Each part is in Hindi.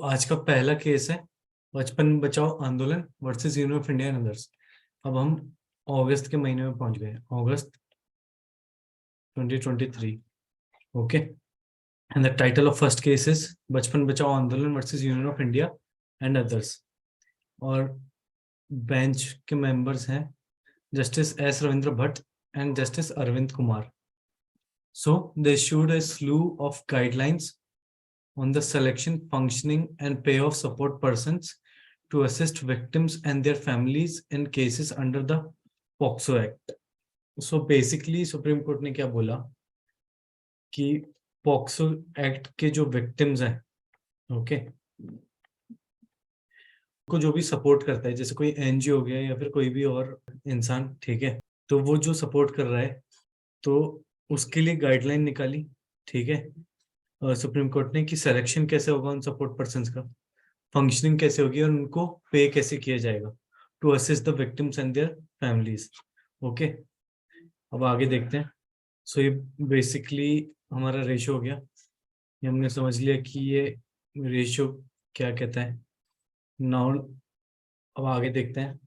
आज का पहला केस है Bachpan Bachao Andolan versus union of India and others. अब हम अगस्त के महीने में पहुंच गए, अगस्त 2023। Okay, and the title of first case is Bachpan Bachao Andolan versus union of India and others. और बेंच के मेंबर्स हैं justice S Ravindra Bhatt and justice Arvind Kumar. So they issued a slew of guidelines on the selection, functioning, and pay of support persons to assist victims and their families in cases under the POCSO Act. So basically supreme court ने क्या बोला कि POCSO Act के जो victims हैं, ओके, को जो भी सपोर्ट करता है, जैसे कोई एनजीओ हो गया या फिर कोई भी और इंसान, ठीक है, तो वो जो सपोर्ट कर रहा है तो उसके लिए गाइडलाइन निकाली, ठीक है, सुप्रीम कोर्ट ने, कि सिलेक्शन कैसे होगा उन सपोर्ट पर्संस का, फंक्शनिंग कैसे होगी और उनको पे कैसे किया जाएगा to assist the victims and their families. Okay, अब आगे देखते हैं। सो ये बेसिकली हमारा रेशो हो गया, ये हमने समझ लिया कि ये रेशो क्या कहता है। नाउ अब आगे देखते हैं।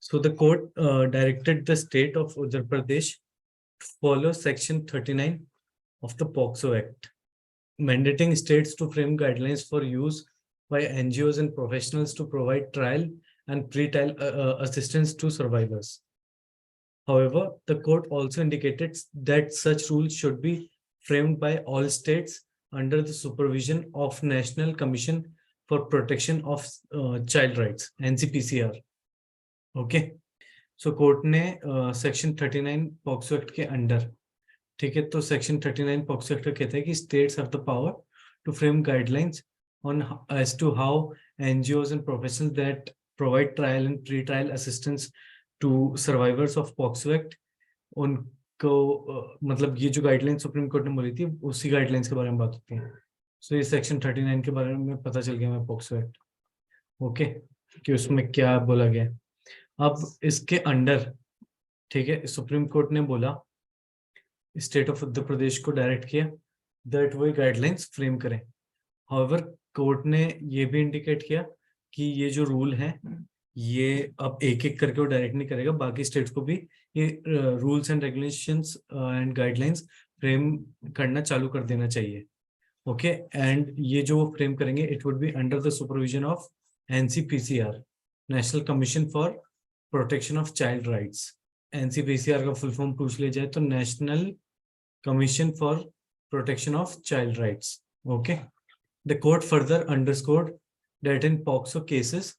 So the court directed the state of Uttar Pradesh follow section 39 of the POCSO Act, mandating states to frame guidelines for use by NGOs and professionals to provide trial and pre-trial assistance to survivors. However, the court also indicated that such rules should be framed by all states under the supervision of National Commission for Protection of Child Rights, NCPCR. Okay. So court ने सेक्शन 39 पॉक्सो एक्ट के अंडर, ठीक है, तो सेक्शन 39 पॉक्सो एक्ट कहता है कि states have the power to frame guidelines on as to how NGOs and professionals that provide trial and pre trial assistance to survivors of POCSO act, उनको मतलब ये जो गाइडलाइंस सुप्रीम कोर्ट ने बोली थी उसी गाइडलाइंस के बारे में बात होती है। सो ये सेक्शन 39 के बारे में पता चल गया हमें पॉक्सो एक्ट, ओके, कि उसमें क्या बोला गया। अब इसके अंडर, ठीक है, सुप्रीम कोर्ट ने बोला, स्टेट ऑफ उत्तर प्रदेश को डायरेक्ट किया दैट वो गाइडलाइंस फ्रेम करें। हाउएवर कोर्ट ने ये भी इंडिकेट किया कि ये जो रूल है ये अब एक एक करके वो डायरेक्ट नहीं करेगा, बाकी स्टेट्स को भी ये rules and regulations and guidelines frame करना चालू कर देना चाहिए। ओके, एंड ये जो वो फ्रेम करेंगे it would be under the supervision of NCPCR, national commission for protection of child rights. NCPCR का फुल फॉर्म पूछ लिया जाए तो national commission for protection of child rights. Okay, the court further underscored that in POCSO cases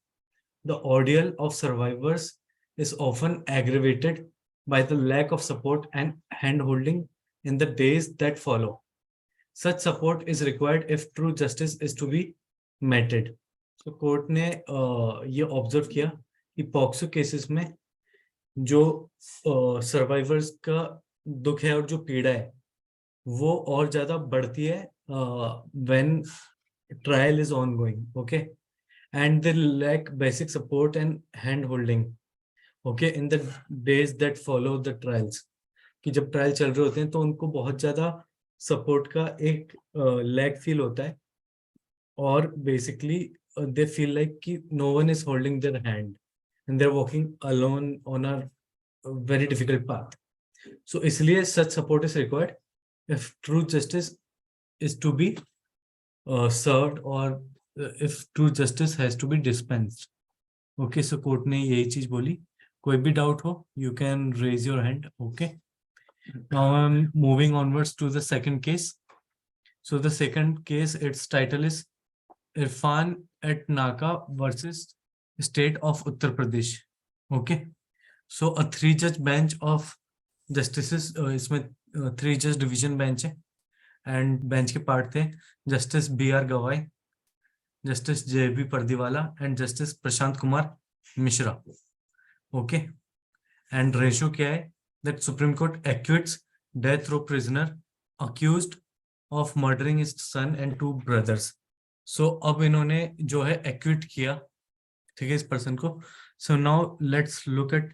the ordeal of survivors is often aggravated by the lack of support and hand holding in the days that follow. Such support is required if true justice is to be meted. So court ने ये ऑब्जर्व किया कि पॉक्सो केसेस में जो सर्वाइवर्स का दुख है और जो पीड़ा है वो और ज्यादा बढ़ती है when trial is ongoing, okay, and they lack basic support and hand holding, okay, in the days that follow the trials, कि जब ट्रायल चल रहे होते हैं तो उनको बहुत ज्यादा सपोर्ट का एक लैक फील होता है और बेसिकली दे फील लाइक कि no one is holding their hand and they're walking alone on a very difficult path. So इसलिए such support is required if true justice is to be served or if true justice has to be dispensed. Okay, so court ने यही चीज बोली। कोई भी डाउट हो you can raise your hand. Okay, now I'm moving onwards to the second case. So the second case, its title is Irfan at Naka versus State of Uttar Pradesh. Okay, so a 3-judge bench of justices, इसमें 3-judge division bench है and bench के पार्ट थे justice B.R. Gavai, justice J.B. Pardiwala and justice Prashant Kumar Mishra. Okay, and ratio क्या है that supreme court acquits death row prisoner accused of murdering his son and 2 brothers. So अब इन्होंने जो है एक्विट किया, ठीक है, इस पर्सन को। So now let's look at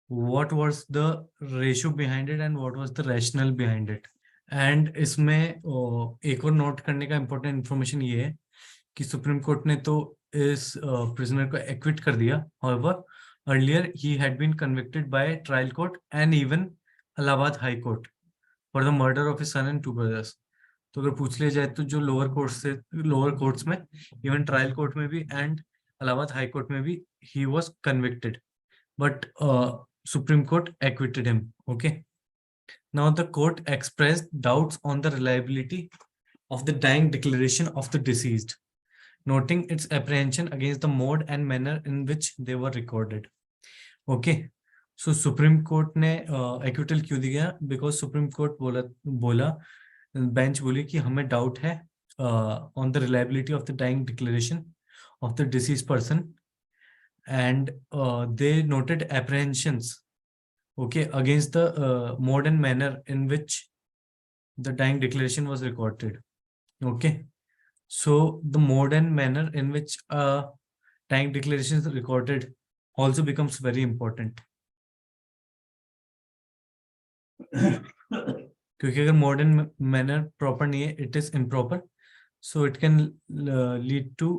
what was the ratio behind it and what was the rational behind it. And इसमें एक और नोट करने का इंपॉर्टेंट इंफॉर्मेशन ये है कि सुप्रीम कोर्ट ने तो इस प्रिजनर को एक्विट कर दिया, however earlier he had been convicted by trial court and even Allahabad High Court for the murder of his son and two brothers. तो अगर पूछ लिया जाए तो जो लोअर कोर्ट्स में, इवन ट्रायल कोर्ट में भी एंड इलाहाबाद हाई कोर्ट में भी he was convicted, but supreme court acquitted him. Okay, now the court expressed doubts on the reliability of the dying declaration of the deceased, noting its apprehension against the mode and manner in which they were recorded. Okay, so Supreme Court ने acquittal क्यों दिया? Because Supreme Court बोला बेंच बोली कि हमें डाउट है on the reliability of the dying declaration of the deceased person, and they noted apprehensions, okay, against the mode and manner in which the dying declaration was recorded. Okay, so the mode and manner in which dying declaration is recorded also becomes very important. क्योंकि अगर mode and manner proper नहीं है, it is improper, so it can lead to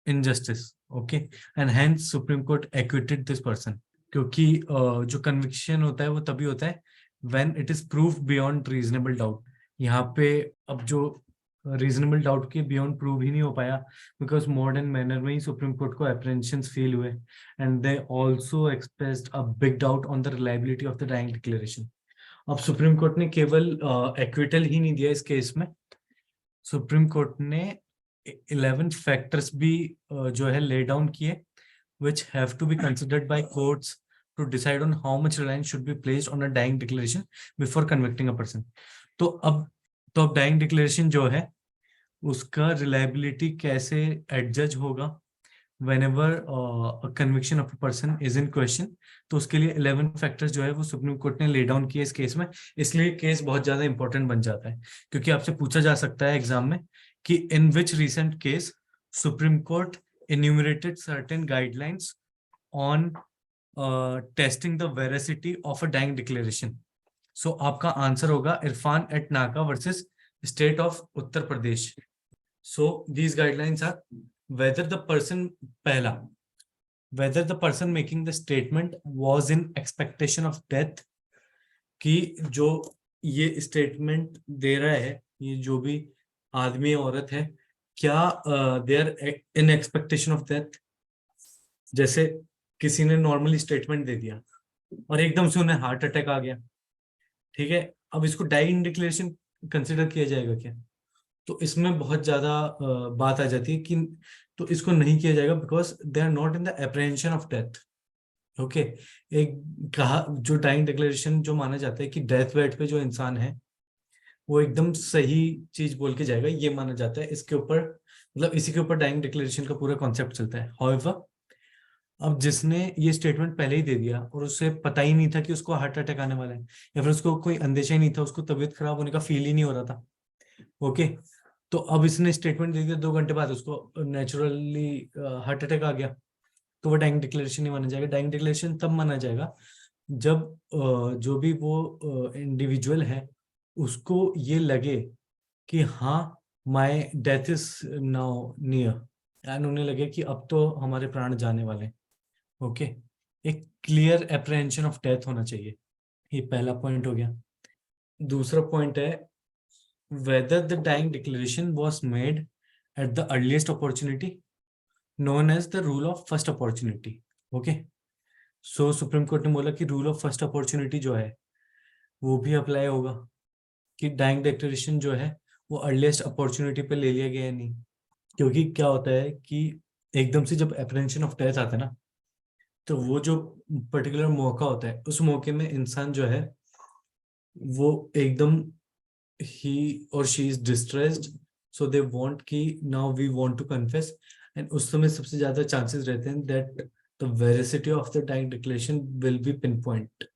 injustice. Okay, and hence Supreme Court acquitted this person. क्योंकि जो conviction होता है वो तभी होता है when it is proved beyond reasonable doubt. यहाँ पे अब जो रीजनेबल डाउट के बियॉन्ड प्रूव ही नहीं हो पाया, बिकॉज मॉडर्न मैनर में ही सुप्रीम कोर्ट को एप्रीहेंशंस फील हुए, and they also expressed a big doubt on the reliability of the dying declaration. अब सुप्रीम कोर्ट ने केवल एक्विटल ही नहीं दिया इस केस में, सुप्रीम कोर्ट ने 11 फैक्टर्स भी जो है ले डाउन किए, which have to be considered by courts to decide on how much reliance should be placed on a dying declaration before convicting a person. तो अब डाइंग डिक्लेरेशन जो है उसका रिलायबिलिटी कैसे एडजज होगा whenever a conviction of a person is in question, तो उसके लिए 11 फैक्टर्स जो है वो सुप्रीम कोर्ट ने ले डाउन किए इस केस में. इसलिए केस बहुत ज्यादा इंपॉर्टेंट बन जाता है, क्योंकि आपसे पूछा जा सकता है एग्जाम में कि in which recent case supreme court enumerated certain guidelines on testing the veracity of a dying declaration. So आपका आंसर होगा इरफान एट नाका versus state of Uttar Pradesh. So these guidelines are whether the person making the statement was in expectation of death, कि जो ये स्टेटमेंट दे रहा है, ये जो भी आदमी औरत है, क्या they are in expectation of death. जैसे किसी ने नॉर्मली स्टेटमेंट दे दिया और एकदम से उन्हें हार्ट अटैक आ गया, ठीक है, अब इसको डाइंग डिक्लेरेशन कंसिडर किया जाएगा क्या? तो इसमें बहुत ज्यादा बात आ जाती है कि तो इसको नहीं किया जाएगा, because they are not in the apprehension of death. Okay, एक कहा जो डाइंग डिक्लेरेशन जो माना जाता है कि डेथ बेड पे जो इंसान है वो एकदम सही चीज बोल के जाएगा, ये माना जाता है. इसके ऊपर मतलब इसी के ऊपर डाइंग डिक्लेरेशन का पूरा कॉन्सेप्ट चलता है. हाउएवर अब जिसने ये स्टेटमेंट पहले ही दे दिया और उसे पता ही नहीं था कि उसको हार्ट अटैक आने वाला है, या फिर उसको कोई अंदेशा ही नहीं था, उसको तबीयत खराब होने का फील ही नहीं हो रहा था, ओके, तो अब इसने स्टेटमेंट दे दिया, 2 घंटे बाद उसको नेचुरली हार्ट अटैक आ गया, तो वो डाइंग डिक्लेरेशन नहीं माना जाएगा. डाइंग डिक्लेरेशन तब माना जाएगा जब जो भी वो इंडिविजुअल है उसको ये लगे कि हाँ my death is now near, and उन्हें लगे कि अब तो हमारे प्राण जाने वाले. ओके, एक क्लियर एप्रीहेंशन ऑफ डेथ होना चाहिए. ये पहला पॉइंट हो गया. दूसरा पॉइंट है whether the dying declaration was made at the earliest opportunity, known as the rule of first opportunity. Okay, so supreme court ने बोला कि रूल ऑफ फर्स्ट अपॉर्चुनिटी जो है वो भी अप्लाई होगा, कि डाइंग डिक्लेरेशन जो है वो अर्लीस्ट अपॉर्चुनिटी पे ले लिया गया है नहीं. क्योंकि क्या होता है कि एकदम से जब एप्रीहेंशन ऑफ डेथ आता है ना, तो वो जो पर्टिकुलर मौका होता है उस मौके में इंसान जो है वो एकदम he or she is distressed, so they want कि now we want to confess, and उस समय सबसे ज्यादा chances रहते हैं that the veracity of the dying declaration will be pinpoint.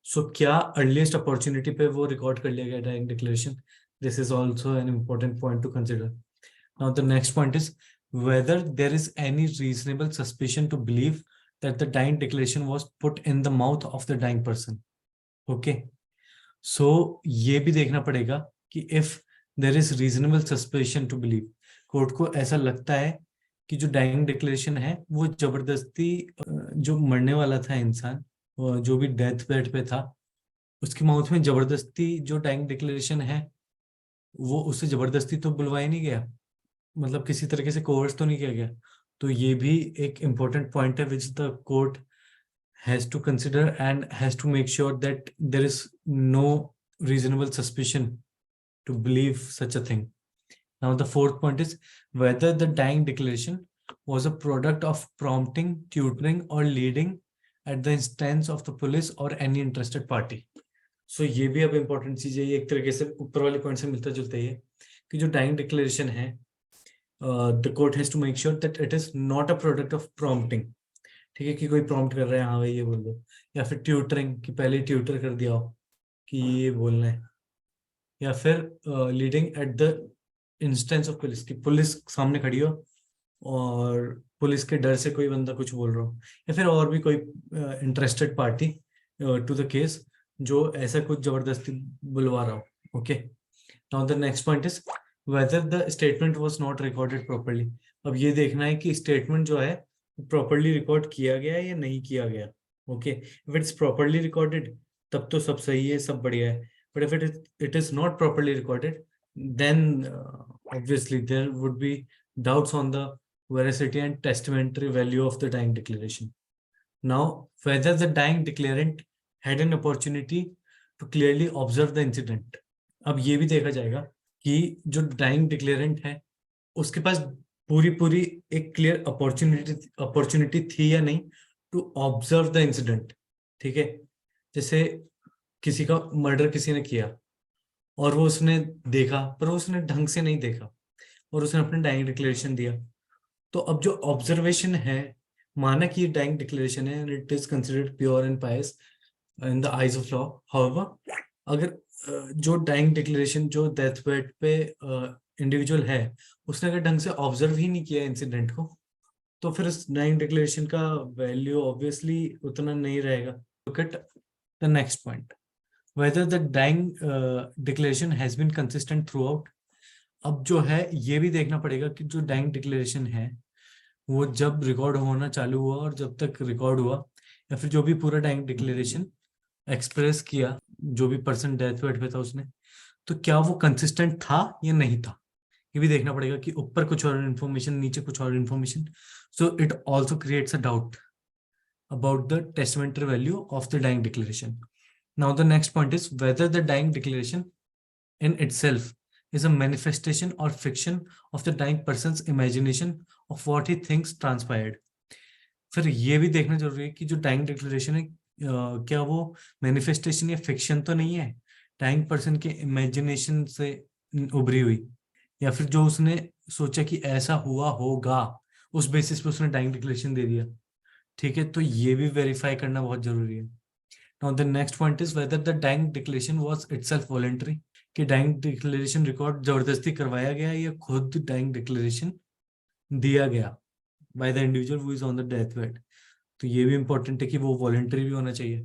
So क्या earliest opportunity पे वो record कर लिया गया dying declaration? This is also an important point to consider. Now the next point is whether there is any reasonable suspicion to believe that the dying declaration was put in the mouth of the dying person. Okay, so ये भी देखना पड़ेगा कि if there is reasonable suspicion to believe, court को ऐसा लगता है कि जो डाइंग डिक्लेरेशन है वो जबरदस्ती जो मरने वाला था इंसान, जो भी डेथ बेड पे था, उसकी मौत में जबरदस्ती जो डाइंग डिक्लेरेशन है वो उससे जबरदस्ती तो बुलवाया नहीं गया, मतलब किसी तरीके से कोर्स तो नहीं किया गया। तो ये भी एक इम्पोर्टेंट पॉइंट है which the court has to consider and has to make sure that there is no reasonable suspicion to believe such a thing. Now the fourth point is whether the dying declaration was a product of prompting, tutoring or leading at the instance of the police or any interested party. So ये भी अब इम्पोर्टेंट चीज है, ये एक तरीके से ऊपर वाले पॉइंट से मिलता जुलता ही है कि जो डाइंग डिक्लेरेशन है the court has to make sure that it is not a product of prompting. ठीक है, कि कोई प्रॉम्प्ट कर रहा है हाँ भाई ये बोल दो, या फिर ट्यूटरिंग कि पहले ट्यूटर कर दिया हो कि ये बोलना है, या फिर leading at the instance of police, की पुलिस सामने खड़ी हो और पुलिस के डर से कोई बंदा कुछ बोल रहा हो, या फिर और भी कोई interested party to the case जो ऐसा कुछ जबरदस्ती बुलवा रहा हो. Okay, now the next point is whether the statement was not recorded properly. अब ये देखना है कि स्टेटमेंट जो है प्रॉपर्ली रिकॉर्ड किया गया है या नहीं किया गया. Okay, if it's properly recorded तब तो सब सही है, सब बढ़िया है. But if it is not properly recorded then obviously there would be doubts on the veracity and testamentary value of the dying declaration. Now, whether the dying declarant had an opportunity to clearly observe the incident. अब ये भी देखा जाएगा कि जो dying declarant है उसके पास पूरी पूरी एक क्लियर अपॉर्चुनिटी थी या नहीं टू ऑब्जर्व द इंसिडेंट. ठीक है, जैसे किसी का मर्डर किसी ने किया और वो उसने देखा पर वो उसने ढंग से नहीं देखा और उसने अपने डाइंग डिक्लेरेशन दिया. तो अब जो ऑब्जर्वेशन है, माना कि ये डाइंग डिक्लेरेशन है, it is considered pure and Payas in the eyes of law. However, अगर जो डाइंग डिक्लेरेशन जो डेथ बेड पे इंडिविजुअल है उसने अगर ढंग से ऑब्जर्व ही नहीं किया इंसिडेंट को, तो फिर इस डाइंग डिक्लेरेशन का वैल्यू ऑब्वियसली उतना नहीं रहेगा. Look at the next point, whether the dying declaration has been consistent throughout. अब जो है ये भी देखना पड़ेगा कि जो डाइंग डिक्लेरेशन है वो जब रिकॉर्ड होना चालू हुआ और जब तक रिकॉर्ड हुआ, या फिर जो भी पूरा डाइंग डिक्लेरेशन एक्सप्रेस किया जो भी पर्सन डेथ बेड पे था उसने, तो क्या वो कंसिस्टेंट था या नहीं था. ये भी देखना पड़ेगा कि ऊपर कुछ और इन्फॉर्मेशन नीचे कुछ और information. So it also creates a doubt about the testamentary value of the dying declaration. Now the next point is whether the dying declaration in itself is a manifestation or fiction of the dying person's imagination of what he thinks transpired. फिर ये भी देखना जरूरी है कि जो डाइंग डिक्लेरेशन है क्या वो मैनिफेस्टेशन या फिक्शन तो नहीं है, डाइंग पर्सन के इमेजिनेशन से उभरी हुई, या फिर जो उसने सोचा कि ऐसा हुआ होगा उस बेसिस पे उसने डाइंग डिक्लेरेशन दे दिया. ठीक है, तो ये भी वेरीफाई करना बहुत जरूरी है. Now the next point is whether the dying declaration was itself voluntary, कि डाइंग डिक्लेरेशन रिकॉर्ड जबरदस्ती करवाया गया या खुद डाइंग डिक्लेरेशन दिया गया by the individual who is on the death bed. तो ये भी इंपॉर्टेंट है कि वो वॉलंटरी भी होना चाहिए.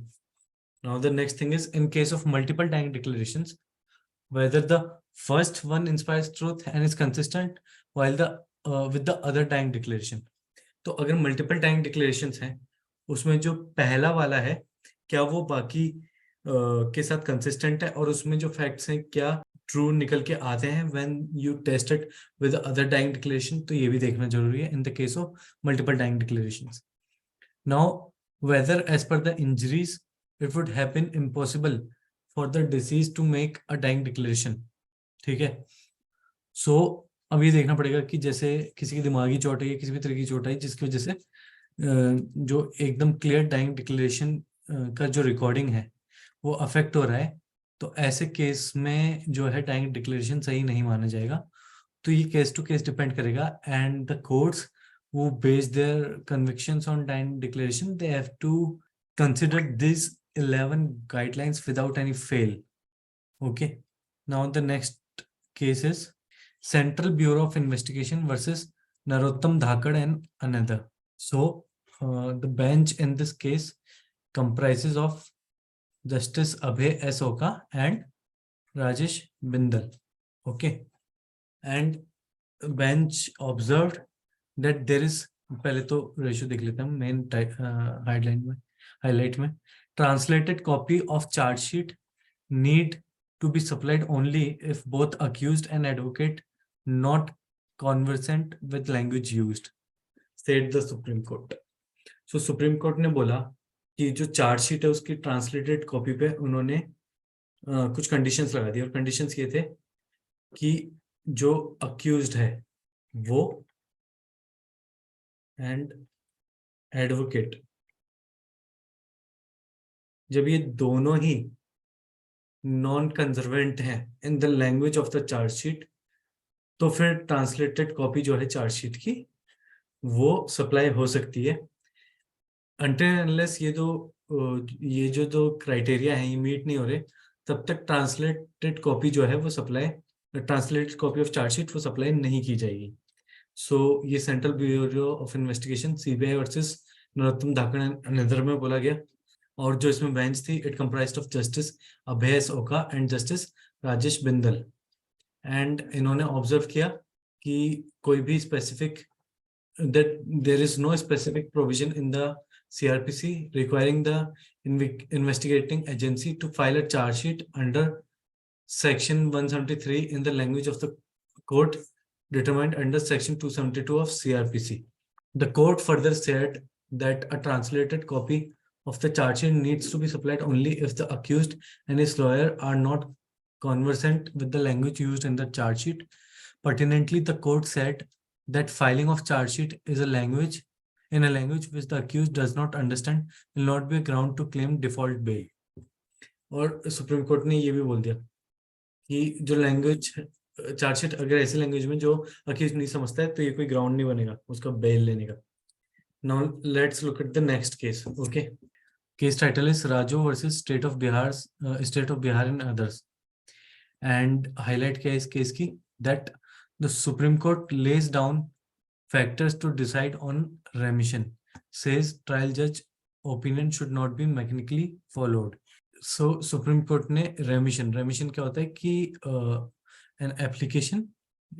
Now the next thing is in case of multiple dying declarations whether the first one inspires truth and is consistent while the with the other dying declaration. तो अगर मल्टीपल टाइम डिक्लेरेशंस हैं उसमें जो पहला वाला है क्या वो बाकी के साथ कंसिस्टेंट है और उसमें जो फैक्ट्स हैं क्या ट्रू निकल के आते हैं when you test it with other dying declaration. तो ये भी देखना जरूरी है in the case of multiple dying declarations. Now whether as पर the injuries it would have been impossible for the deceased to make a dying declaration. ठीक है, सो अब ये देखना पड़ेगा कि जैसे किसी की दिमागी चोट है या किसी भी तरह की चोट है जिसकी वजह से जो एकदम क्लियर डाइंग डिक्लेरेशन का जो रिकॉर्डिंग है वो अफेक्ट हो रहा है, तो ऐसे केस में जो है डाइंग डिक्लेरेशन सही नहीं माना जाएगा. तो ये केस टू केस डिपेंड करेगा and the courts who base their convictions on dying declaration they have to consider these 11 guidelines without any fail. Okay, now the next case is Central Bureau of Investigation versus Narottam Dhakad and another. So the bench in this case comprises of Justice Abhay S. Oka and Rajesh Bindal. Okay, and bench observed that there is, पहले तो रेशियो देख लेते हैं मेन हाईलाइट में, translated copy of chargesheet need to be supplied only if both accused and advocate not conversant with language used, said the Supreme Court. So Supreme Court ने बोला कि जो चार्जशीट है उसकी ट्रांसलेटेड कॉपी पे उन्होंने कुछ कंडीशंस लगा दी, और कंडीशंस ये थे कि जो अक्यूज्ड है वो एंड एडवोकेट, जब ये दोनों ही नॉन कंजर्वेंट है in the language of the chargesheet, तो फिर ट्रांसलेटेड कॉपी जो है चार्जशीट की वो सप्लाई हो सकती है, अनटिल अनलेस ये जो दो क्राइटेरिया है ये मीट नहीं हो रहे, तब तक ट्रांसलेटेड कॉपी जो है वो supply, translated copy of chargesheet वो सप्लाई नहीं की जाएगी। सो ये central bureau of investigation CBI versus Narottam Dhakad नगर में बोला गया। और जो इसमें बेंच थी, it comprised of justice Abhay Oka and justice Rajesh Bindal, and इन्होंने ऑब्जर्व किया कि कोई भी specific, that there is no specific provision in the CRPC requiring the investigating agency to file a charge sheet under section 173 in the language of the court determined under section 272 of CRPC. The court further said that a translated copy of the charge sheet needs to be supplied only if the accused and his lawyer are not conversant with the language used in the charge sheet. Pertinently, the court said that filing of charge sheet is a language which the accused does not understand will not be a ground to claim default bail. और सुप्रीम कोर्ट ने ये भी बोल दिया कि जो लैंग्वेज चार्जशीट अगर ऐसी लैंग्वेज में जो अक्यूज नहीं समझता है तो ये कोई ग्राउंड नहीं बनेगा उसका बेल लेने का। Now let's look at the next case. Okay, case title is Raju versus state of Bihar and others, and highlight क्या है इस केस की, that the Supreme Court lays down factors to decide on remission, says trial judge opinion should not be mechanically followed. So Supreme Court ने remission क्या होता है कि an application,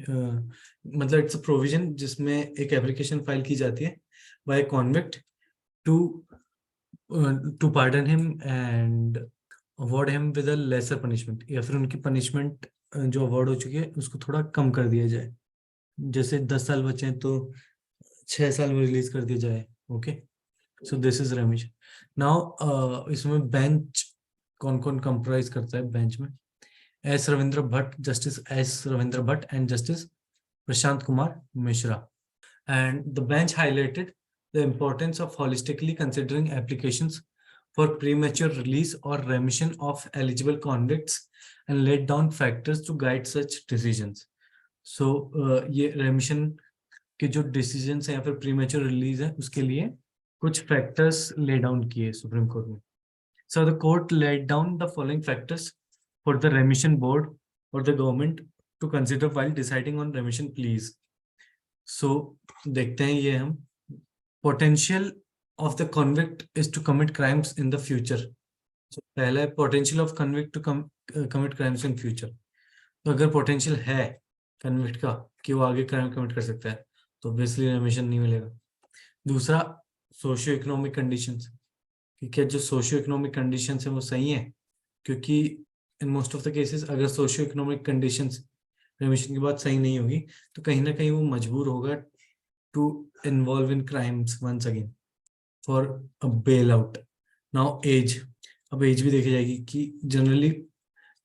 मतलब it's a provision जिसमें एक application फाइल की जाती है by a convict to pardon him and award him with a lesser punishment, या फिर उनकी punishment जो अवार्ड हो चुकी है उसको थोड़ा कम कर दिया जाए, जैसे 10 साल बचे हैं तो 6 साल में रिलीज कर दिया जाए। Okay, so this is रेमिशन। Now इसमें बेंच कौन कौन कंप्राइज करता है बेंच में, S Ravindra Bhatt, justice S Ravindra Bhatt and justice Prashant Kumar Mishra, and the bench highlighted the importance of holistically considering applications for premature release or remission of eligible convicts and laid down factors to guide such decisions. So ये remission के जो decisions हैं या फिर premature release है उसके लिए कुछ factors lay down किए सुप्रीम कोर्ट ने। So the court laid down the following factors for the remission board or the government to consider while deciding on remission pleas. So देखते हैं ये हम, potential of the convict is to commit crimes in the future. So पहला है potential of convict to commit crimes in future. तो अगर potential है convict का कि वो आगे crime commit कर सकता है तो obviously remission नहीं मिलेगा। दूसरा socio economic conditions, कि क्या जो socio economic conditions है वो सही है, क्योंकि in most of the cases अगर socio economic conditions remission के बाद सही नहीं होगी तो कहीं ना कहीं वो मजबूर होगा to involve in crimes once again for a bailout. Now age, अब एज भी देखी जाएगी कि जनरली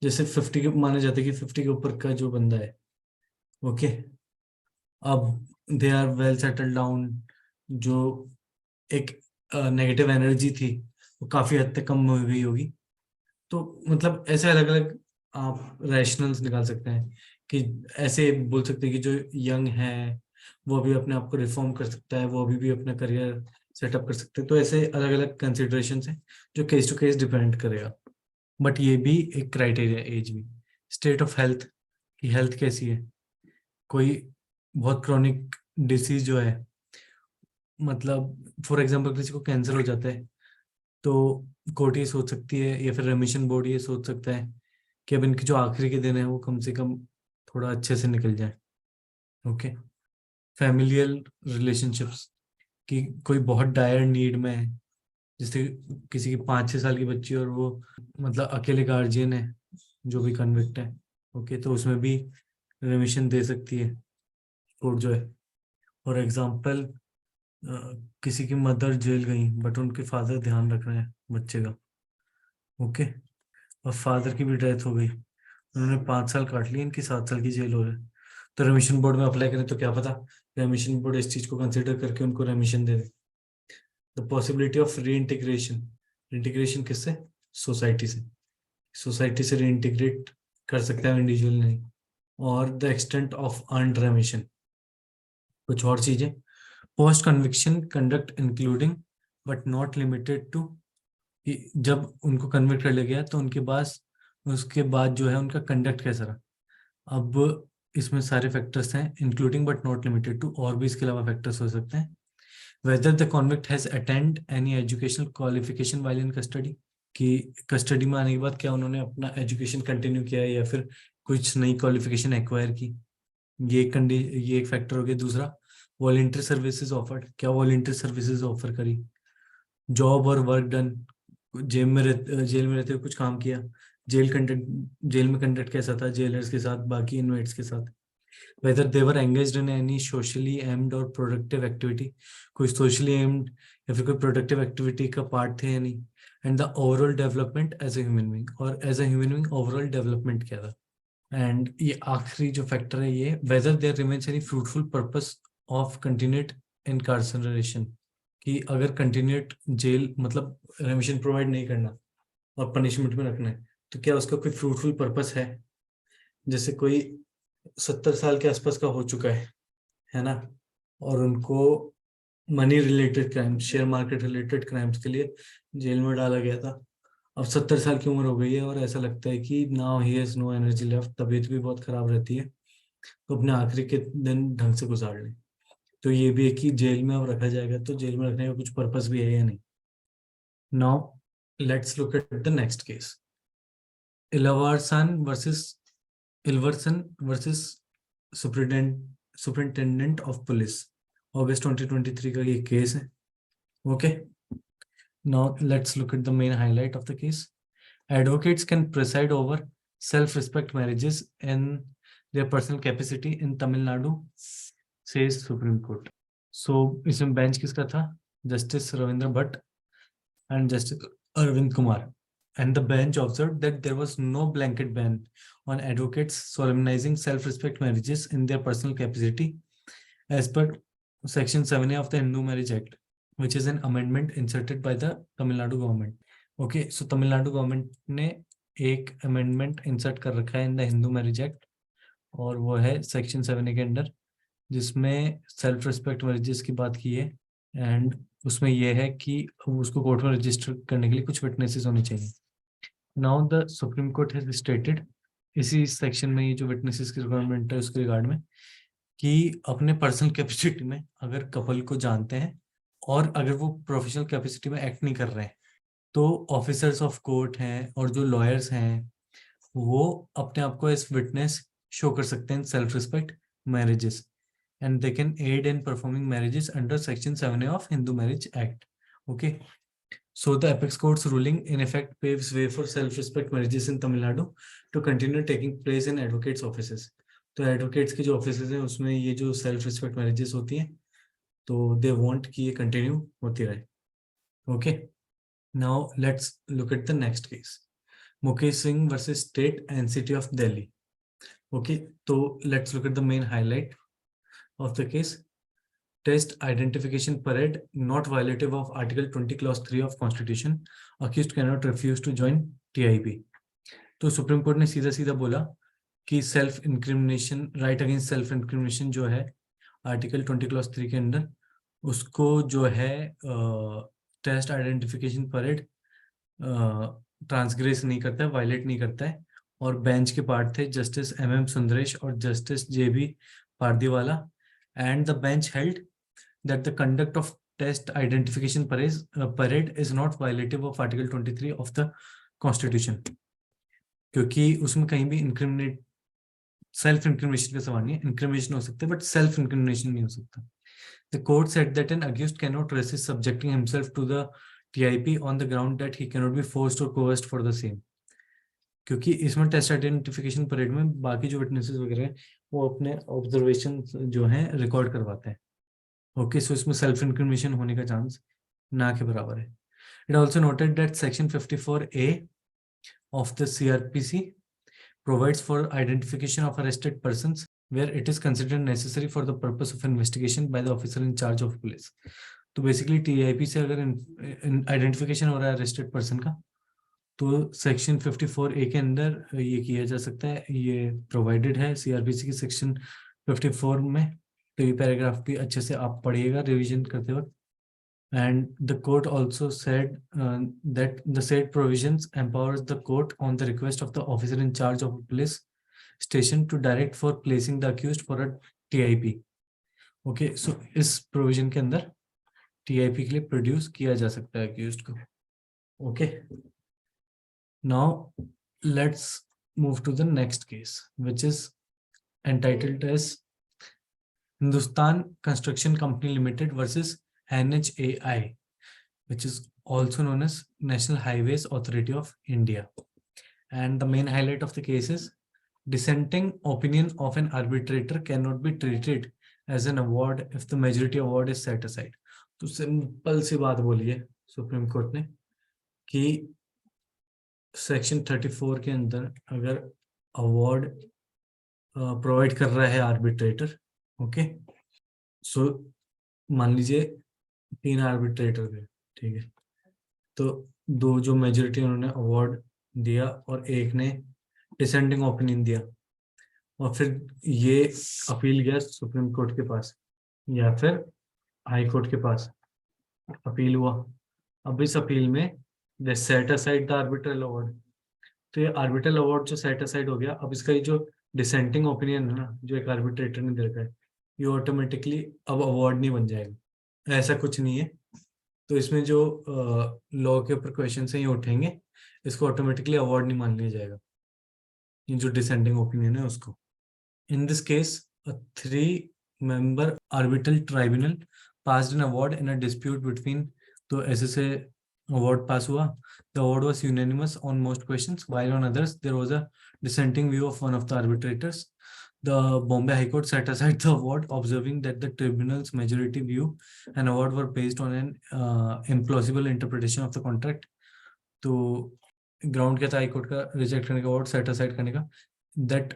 जैसे 50 के माना जाता है कि 50 के ऊपर का जो बंदा है, ओके, अब they are well settle down, जो एक नेगेटिव एनर्जी थी वो काफी हद तक कम हो गई होगी। तो मतलब ऐसे अलग अलग आप रैशनल्स निकाल सकते हैं कि ऐसे बोल सकते हैं कि जो यंग है वो भी अपने आप को रिफॉर्म कर सकता है, वो भी अपना करियर सेटअप कर सकते हैं। तो ऐसे अलग अलग कंसिडरेशंस हैं जो केस टू केस डिपेंड करेगा, बट ये भी एक क्राइटेरिया एज भी। स्टेट ऑफ हेल्थ, की हेल्थ कैसी है, कोई बहुत क्रॉनिक डिसीज जो है, मतलब फॉर एग्जांपल किसी को कैंसर हो जाता है तो कोर्ट ये सोच सकती है या फिर रेमिशन बोर्ड ये सोच सकता है कि अब इनके जो आखिरी के दिन है वो कम से कम थोड़ा अच्छे से निकल जाए। ओके, फैमिलियल रिलेशनशिप्स, कि कोई बहुत डायर नीड में है, जैसे किसी की 5-6 साल की बच्ची और वो मतलब अकेले गार्जियन है जो भी कन्विक्ट है, ओके, तो उसमें भी रिमिशन दे सकती है कोर्ट जो है। फॉर एग्जाम्पल, किसी की मदर जेल गई बट उनके फादर ध्यान रख रहे हैं बच्चे का, ओके, और फादर की भी डेथ हो गई, उन्होंने 5 साल काट लिए, इनकी 7 साल की जेल हो रही है, तो रेमिशन बोर्ड में अप्लाई करें तो क्या पता रेमिशन बोर्ड इस चीज को कंसिडर करके उनको रेमिशन दे दे। The possibility of re integration, integration किससे? सोसाइटी से, सोसाइटी से री इंटीग्रेट कर सकता है इंडिविजुअल नहीं। और the extent of earned remission, कुछ और चीजें, post conviction conduct including but not limited to, जब उनको कन्विक्ट कर लिया गया तो उनके पास उसके बाद जो है उनका कंडक्ट कैसा रहा। अब इसमें सारे फैक्टर्स हैं, including but not limited to, और भी इसके अलावा फैक्टर्स हो सकते हैं। Whether the convict has attend any educational qualification while in custody, कि कस्टडी में आने के बाद क्या उन्होंने अपना एजुकेशन कंटिन्यू किया है या फिर कुछ नई क्वालिफिकेशन एक्वायर की, ये एक फैक्टर हो गया। दूसरा, वॉलंटियर सर्विसेज ऑफर्ड, क्या वॉलंटियर सर्विसेज ऑफर करी, जॉब और वर्क डन, जेल में रहते हुए कुछ काम किया, जेल में कंडक्ट कैसा था जेलर्स के साथ, बाकी इनमेट्स के साथ। Whether they were engaged in any socially aimed और प्रोडक्टिव एक्टिविटी, कोई सोशली एम्ड या फिर कोई प्रोडक्टिव एक्टिविटी का पार्ट थे या नहीं। And the overall development as a human being, और as a human being overall development क्या था। एंड ये आखिरी जो फैक्टर है ये, whether there remains any fruitful purpose of continued incarceration, कि अगर कंटिन्यूड जेल मतलब रेमिशन प्रोवाइड नहीं करना और पनिशमेंट में रखना है तो क्या उसका कोई फ्रूटफुल पर्पस है। जैसे कोई 70 साल के आसपास का हो चुका है ना, और उनको money related crime, share market related crimes के लिए जेल में डाला गया था। अब 70 साल की उम्र हो गई है और ऐसा लगता है कि now he has no energy left, तबीयत भी बहुत खराब रहती है, तो अपने आखिरी के दिन ढंग से गुजार लें। तो ये भी है कि जेल में अब रखा जाएगा तो जेल में रखने का कुछ पर्पस भी है या नहीं। Now let's look at the next case, इलवर्सन वर्सेस इलवर्सन वर्सेस सुपरिटेंडेंट ऑफ पुलिस, अगस्त 2023 का ये केस है, okay. Now let's look at the main highlight of the case. Advocates can preside over self-respect marriages in their personal capacity in Tamil Nadu, says Supreme Court. So इसमें बेंच किसका था? Justice Ravindra Bhatt and Justice Arvind Kumar. And the bench observed that there was no blanket ban on advocates solemnizing self-respect marriages in their personal capacity as per Section 7A of the Hindu Marriage Act, which is an amendment inserted by the Tamil Nadu government. Okay, so Tamil Nadu government ने एक अमेंडमेंट इंसर्ट कर रखा है in the Hindu marriage act, और वो है सेक्शन 7A के अंडर, जिसमें सेल्फ रिस्पेक्ट मैरिजेस की बात की है। एंड उसमें ये है कि उसको कोर्ट में रजिस्टर करने के लिए कुछ विटनेसेस होने चाहिए। Now the supreme court has stated, इसी सेक्शन में ये जो विटनेसेस की रिक्वायरमेंट है उसके रिगार्ड में, कि अपने पर्सनल कैपेसिटी में अगर कपल को जानते हैं और अगर वो प्रोफेशनल कैपेसिटी में एक्ट नहीं कर रहे हैं तो ऑफिसर्स ऑफ कोर्ट हैं और जो लॉयर्स हैं वो अपने आप को एज विटनेस शो कर सकते हैं self respect marriages, and they can aid in performing marriages under section 7A of Hindu marriage act, okay. So the apex court's ruling in effect paves way for self-respect marriages in Tamil Nadu to continue taking place in advocates offices. तो advocates के जो offices हैं उसमें ये जो self-respect marriages होती हैं तो they want कि ये continue होती रहे, okay. Now let's look at the next case, Mukesh Singh versus State and City of Delhi, okay. तो let's look at the main highlight of the case. Test identification parade not violative of Article 20 Clause 3 of Constitution. Accused cannot refuse to join TIP. तो सुप्रीम कोर्ट ने सीधा सीधा बोला कि self incrimination, right against self incrimination जो है आर्टिकल 20 क्लॉज 3 के अंदर, उसको जो है टेस्ट आइडेंटिफिकेशन परेड ट्रांसग्रेस नहीं करता है, वायलेट नहीं करता है। और बेंच के पार्ट थे जस्टिस MM सुंदरेश और justice JB Pardiwala, and the bench held that the conduct of test identification parade is not violative of Article 23 of the Constitution, क्योंकि उसमें कहीं भी सेल्फ इंक्रिमिनेशन का सवाल नहीं है, इंक्रिमिनेशन हो सकता है बट सेल्फ इंक्रिमिनेशन नहीं हो सकता। The court said that an accused can not resist subjecting himself to the TIP on the ground that he can not be forced और कोएस्ड फॉर द सेम। क्योंकि इसमें टेस्ट आइडेंटिफिकेशन परेड में बाकी जो विटनेसेस वगैरह हैं वो अपने ऑब्जर्वेशन जो हैं रिकॉर्ड करवाते हैं। ओके, सो इसमें सेल्फ इंक्रिमिनेशन होने का चांस ना के बराबर है। It also noted that section 54A of the CRPC provides for identification of arrested persons where it is considered necessary for the purpose of investigation by the officer in charge of police. तो बेसिकली टीआईपी से अगर आइडेंटिफिकेशन हो रहा है अरेस्टेड पर्सन का तो सेक्शन 54A के अंदर ये किया जा सकता है, ये प्रोवाइडेड है सीआरपीसी की सेक्शन 54 में। तो ये पैराग्राफ भी अच्छे से आप पढ़िएगा रिवीजन करते वक्त। And the court also said that the said provisions empowers the court on the request of the officer in charge of a police station to direct for placing the accused for a TIP. Okay, so इस provision के अंदर TIP के लिए produce किया जा सकता है accused को। Okay, now let's move to the next case, which is entitled as Hindustan Construction Company Limited versus NHAI, which is also known as National Highways Authority of India. And the main highlight of the case is dissenting opinion of an arbitrator cannot be treated as an award if the majority award is set aside. तो सिंपल सी बात बोली है सुप्रीम कोर्ट ने कि सेक्शन 34 के अंदर अगर अवार्ड प्रोवाइड कर रहा है आर्बिट्रेटर, ओके, सो मान लीजिए 3 आर्बिट्रेटर थे, ठीक है, तो 2 जो मेजोरिटी उन्होंने अवार्ड दिया और एक ने डिसेंडिंग ओपिनियन दिया, और फिर ये अपील गया सुप्रीम कोर्ट के पास या फिर हाई कोर्ट के पास, अपील हुआ। अब इस अपील में they set aside the arbitral award, तो ये आर्बिट्रल अवार्ड जो सेट असाइड हो गया, अब इसका ये जो डिसेंटिंग ओपिनियन है ना जो एक आर्बिट्रेटर ने दे रखा है, ये ऑटोमेटिकली अब अवार्ड नहीं बन जाएगा, ऐसा कुछ नहीं है। तो इसमें जो लॉ के ऊपर क्वेश्चन है ये उठेंगे, इसको ऑटोमेटिकली अवार्ड नहीं मान लिया जाएगा, ये जो डिसेंडिंग ओपिनियन है उसको। In this case a 3-member arbitral tribunal passed an award in a dispute between, तो ऐसे से अवार्ड पास हुआ। The award was unanimous on most questions, while on others there was a dissenting view of one of the arbitrators. The Bombay High Court set aside the award, observing that the tribunal's majority view and award were based on an implausible interpretation of the contract. तो ग्राउंड क्या था हाई कोर्ट का रिजेक्ट करने का, अवार्ड सेट असाइड करने का, that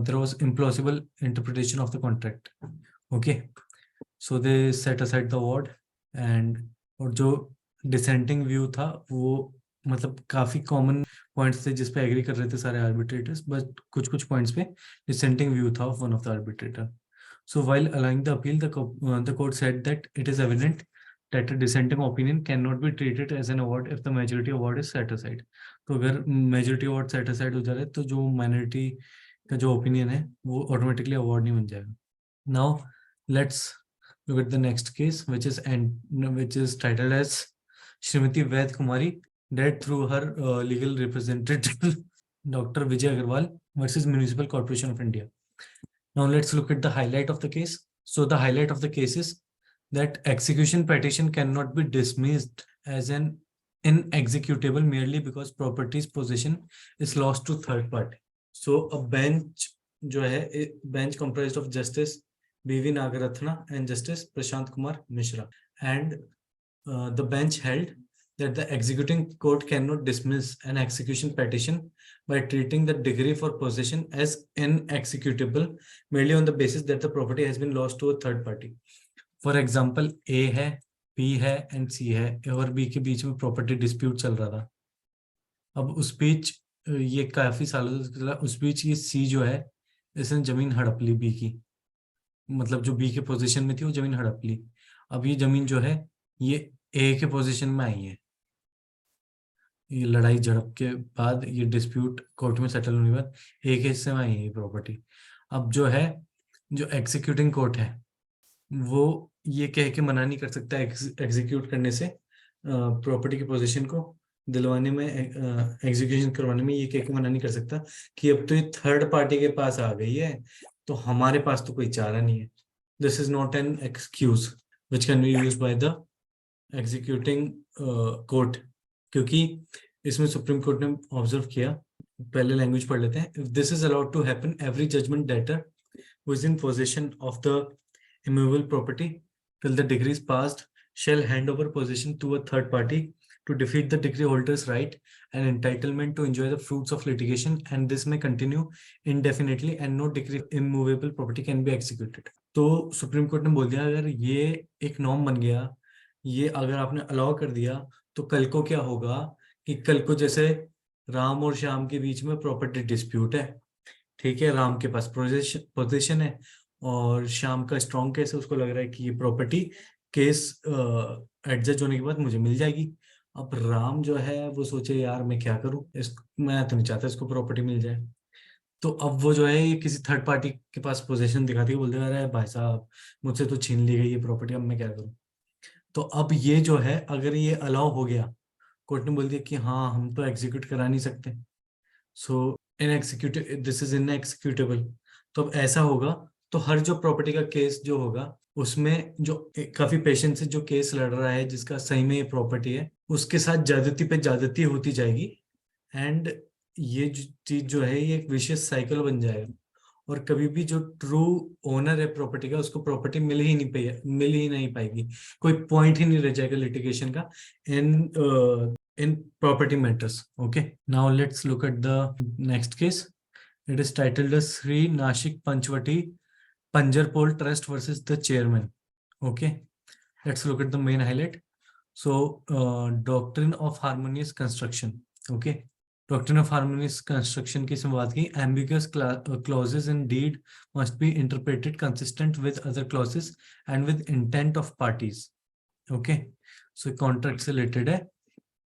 there was implausible interpretation of the contract. Okay, so they set aside the award and और जो dissenting view था वो मतलब काफी कॉमन पॉइंट्स थे जिस पे एग्री कर रहे थे सारे आर्बिट्रेटर्स, बट कुछ कुछ पॉइंट्स पे dissenting view था of one of the arbitrator. So while allowing the appeal, the court said that it is evident that a dissenting opinion cannot be treated as an award if the majority award is set aside. तो अगर मेजोरिटी अवार्ड सेट असाइड हो जा रहा है तो जो माइनॉरिटी का जो ओपिनियन है वो ऑटोमेटिकली अवार्ड नहीं बन जाएगा। Now let's look at the next case which is titled as Shrimati Vaid Kumari dead through her legal representative doctor Vijay Agarwal versus municipal corporation of India. Now let's look at the highlight of the case. So the highlight of the case is that execution petition cannot be dismissed as an inexecutable merely because property's possession is lost to third party. So a bench जो है bench comprised of Justice B.V. Nagaratna and Justice Prashant Kumar Mishra, and the bench held that the executing court cannot dismiss an execution petition by treating the degree for possession as inexecutable merely on the basis that the property has been lost to a third party. For example A है, बी है एंड सी है, ए और बी के बीच में प्रॉपर्टी डिस्प्यूट चल रहा था। अब उस बीच ये काफी सालों से चला, उस बीच ये सी जो है इसने जमीन हड़प ली बी की, मतलब जो बी के पोजीशन में थी वो जमीन हड़प ली। अब ये जमीन जो है ये ए के पोजीशन में आई है, ये लड़ाई झड़प के बाद ये डिस्प्यूट कोर्ट में सेटल होने के बाद ए के हिस्से में आई है ये प्रॉपर्टी। अब जो है जो एग्जीक्यूटिंग कोर्ट है वो ये कह के मना नहीं कर सकता एग्जीक्यूट करने से प्रॉपर्टी की पोजीशन को दिलवाने में, एग्जीक्यूशन करवाने में ये कह के मना नहीं कर सकता कि अब तो ये थर्ड पार्टी के पास आ गई है, तो हमारे पास तो कोई चारा नहीं है। This is not an excuse which can be use by the executing court, क्योंकि इसमें सुप्रीम कोर्ट ने ऑब्जर्व किया, पहले लैंग्वेज पढ़ लेते हैं। If this is allowed to happen, every judgment debtor who is in possession of the immovable property till the decree is passed shall hand over possession to a third party to defeat the decree holder's right and entitlement to enjoy the fruits of litigation, and this may continue indefinitely and no decree immovable property can be executed। तो सुप्रीम कोर्ट ने बोल दिया अगर ये एक नॉर्म बन गया, ये अगर आपने अलाउ कर दिया, तो कल को क्या होगा कि कल को जैसे राम और श्याम के बीच में प्रॉपर्टी डिस्प्यूट है, ठीक है, राम के पास पोजीशन है और श्याम का स्ट्रॉन्ग केस है, उसको लग रहा है कि ये प्रॉपर्टी केस एडजस्ट होने के बाद मुझे मिल जाएगी। अब राम जो है वो सोचे यार मैं क्या करूं, मैं तो नहीं चाहता इसको प्रॉपर्टी मिल जाए, तो अब वो जो है ये किसी थर्ड पार्टी के पास पोजीशन दिखाती है, बोलते हैं अरे भाई साहब मुझसे तो छीन ली गई ये प्रॉपर्टी, अब मैं क्या करूं। तो अब ये जो है अगर ये अलाउ हो गया, कोर्ट ने बोल दिया कि हाँ हम तो एग्जीक्यूट करा नहीं सकते, सो इनएक्सिक्यूटिव, दिस इज इनएक्सिक्यूटेबल। तो अब ऐसा होगा तो हर जो प्रॉपर्टी का केस जो होगा उसमें जो काफी पेशेंट से जो केस लड़ रहा है जिसका सही में ये प्रॉपर्टी है, उसके साथ ज्यादती पे ज्यादती होती जाएगी, एंड ये चीज जो है ये एक विशियस साइकिल बन जाएगा, और कभी भी जो ट्रू ओनर है प्रॉपर्टी का उसको प्रॉपर्टी मिल ही नहीं पाएगी, कोई पॉइंट ही नहीं रह जाएगा लिटिगेशन का in property matters। Okay, now let's look at the next case. It is titled as Sri Nashik Panchvati Panjarpol Trust versus the chairman। Okay, let's look at the main highlight। So doctrine of harmonious construction। Okay, doctrine of harmonious construction की इसमें बात की, ambiguous clauses in deed must be interpreted consistent with other clauses and with intent of parties। Okay, so contract से related है।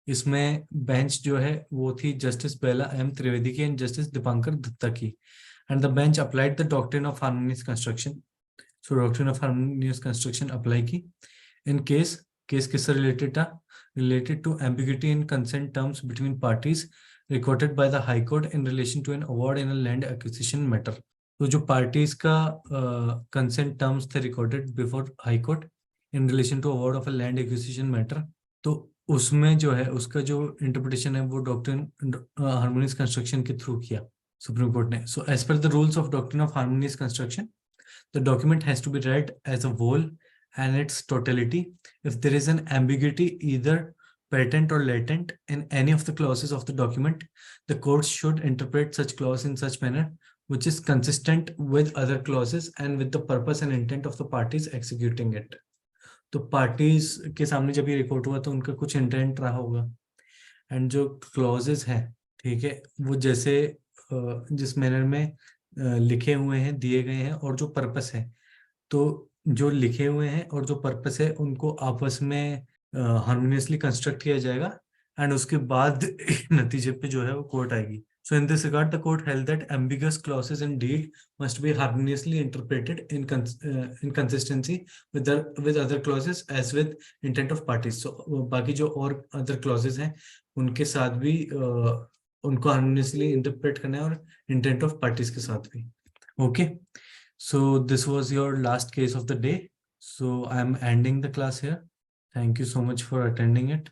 इसमें बेंच जो है वो थी जस्टिस बेला एम त्रिवेदी की एंड जस्टिस दीपांकर दत्ता की, and the bench applied the doctrine of harmonious construction. So doctrine of harmonious construction apply की इन केस किससे रिलेटेड था, related to ambiguity in consent terms between parties recorded by the high court in relation to an award in a land acquisition matter. तो जो पार्टीज का कंसेंट टर्म्स थे recorded before high court in relation to award of a land acquisition matter, तो उसमें जो है उसका जो इंटरप्रिटेशन है वो डॉक्ट्रिन हार्मोनियस कंस्ट्रक्शन के थ्रू किया सुप्रीम कोर्ट ने। सो एज पर the rules of doctrine of harmonious construction, the document has to be read as a whole and its totality. If there is an ambiguity either patent or latent in any of the clauses of the document, the courts should interpret such clause in such manner which is consistent with other clauses and with the purpose and intent of the parties executing it। तो पार्टीज के सामने जब ये रिकॉर्ड हुआ तो उनका कुछ इंटेंट रहा होगा, एंड जो क्लॉजेस हैं, ठीक है, वो जैसे जिस मैनर में लिखे हुए हैं दिए गए हैं, और जो पर्पस है, तो जो लिखे हुए हैं और जो पर्पस है उनको आपस में हार्मोनियसली कंस्ट्रक्ट किया जाएगा, एंड उसके बाद नतीजे पे जो है वो कोर्ट आएगी। So in this regard, the court held that ambiguous clauses in deed must be harmoniously interpreted in consistency with other clauses as with intent of parties। So बाकी जो और other clauses हैं उनके साथ भी उनको harmoniously interpret करना है, और intent of parties के साथ भी। Okay, so this was your last case of the day, so I am ending the class here। Thank you so much for attending it।